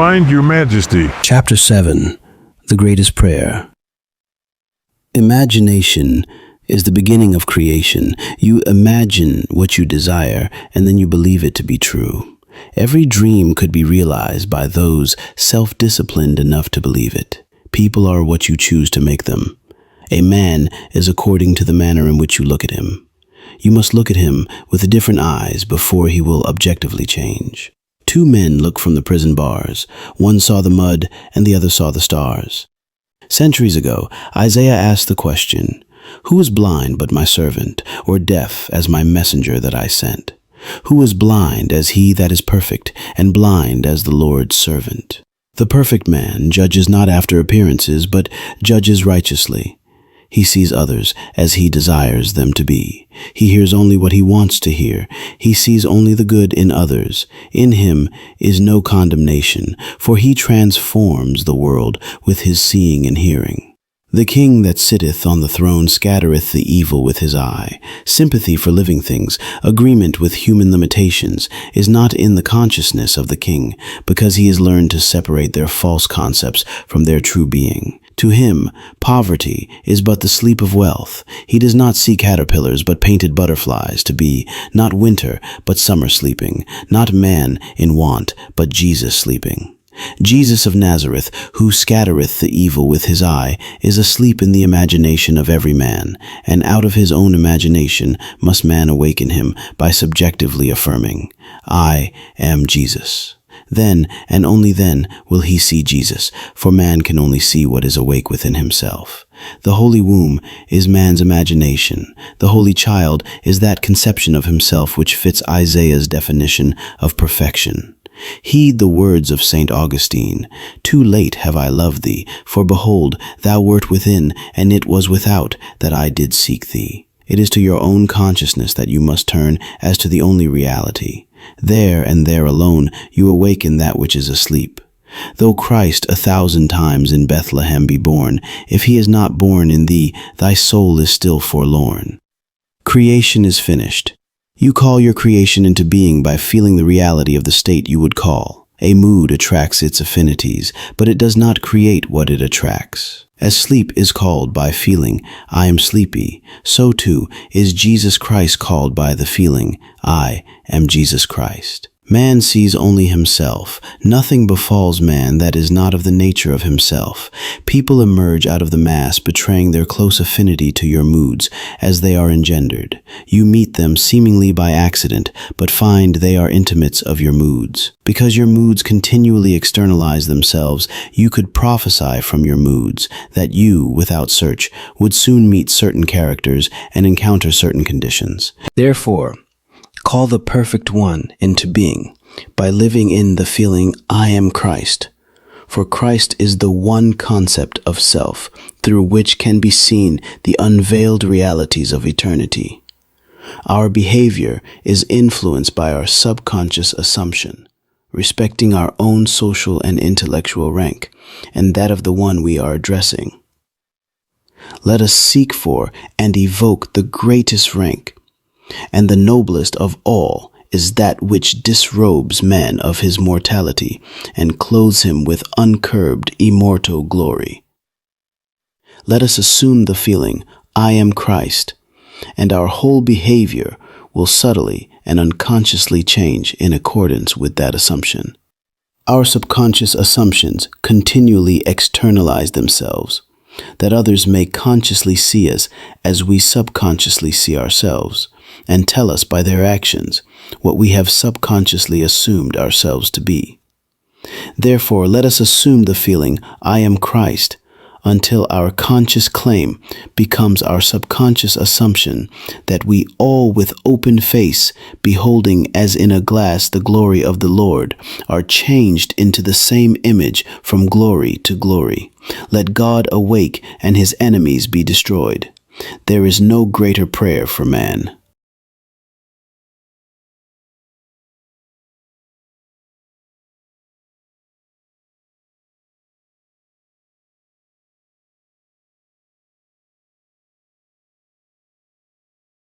find your majesty. Chapter 7. The Greatest Prayer. Imagination is the beginning of creation. You imagine what you desire, and then you believe it to be true. Every dream could be realized by those self-disciplined enough to believe it. People are what you choose to make them. A man is according to the manner in which you look at him. You must look at him with different eyes before he will objectively change. Two men looked from the prison bars. One saw the mud and the other saw the stars. Centuries ago, Isaiah asked the question, "Who is blind but my servant, or deaf as my messenger that I sent? Who is blind as he that is perfect, and blind as the Lord's servant?" The perfect man judges not after appearances, but judges righteously. He sees others as he desires them to be. He hears only what he wants to hear. He sees only the good in others. In him is no condemnation, for he transforms the world with his seeing and hearing. The king that sitteth on the throne scattereth the evil with his eye. Sympathy for living things, agreement with human limitations, is not in the consciousness of the king, because he has learned to separate their false concepts from their true being. To him, poverty is but the sleep of wealth. He does not see caterpillars, but painted butterflies to be, not winter, but summer sleeping, not man in want, but Jesus sleeping. Jesus of Nazareth, who scattereth the evil with his eye, is asleep in the imagination of every man, and out of his own imagination must man awaken him by subjectively affirming, "I am Jesus." Then, and only then, will he see Jesus, for man can only see what is awake within himself. The holy womb is man's imagination. The holy child is that conception of himself which fits Isaiah's definition of perfection. Heed the words of St. Augustine, "Too late have I loved thee, for behold, thou wert within, and it was without that I did seek thee." It is to your own consciousness that you must turn as to the only reality. There and there alone you awaken that which is asleep. Though Christ 1,000 times in Bethlehem be born, if he is not born in thee, thy soul is still forlorn. Creation is finished. You call your creation into being by feeling the reality of the state you would call. A mood attracts its affinities, but it does not create what it attracts. As sleep is called by feeling, "I am sleepy," so too is Jesus Christ called by the feeling, "I am Jesus Christ." Man sees only himself. Nothing befalls man that is not of the nature of himself. People emerge out of the mass, betraying their close affinity to your moods as they are engendered. You meet them seemingly by accident, but find they are intimates of your moods. Because your moods continually externalize themselves, you could prophesy from your moods that you, without search, would soon meet certain characters and encounter certain conditions. Therefore, call the perfect one into being by living in the feeling, "I am Christ." For Christ is the one concept of self through which can be seen the unveiled realities of eternity. Our behavior is influenced by our subconscious assumption, respecting our own social and intellectual rank, and that of the one we are addressing. Let us seek for and evoke the greatest rank, and the noblest of all is that which disrobes man of his mortality and clothes him with uncurbed immortal glory. Let us assume the feeling, "I am Christ," and our whole behavior will subtly and unconsciously change in accordance with that assumption. Our subconscious assumptions continually externalize themselves, that others may consciously see us as we subconsciously see ourselves, and tell us by their actions what we have subconsciously assumed ourselves to be. Therefore, let us assume the feeling, "I am Christ," until our conscious claim becomes our subconscious assumption that we all with open face, beholding as in a glass the glory of the Lord, are changed into the same image from glory to glory. Let God awake and his enemies be destroyed. There is no greater prayer for man.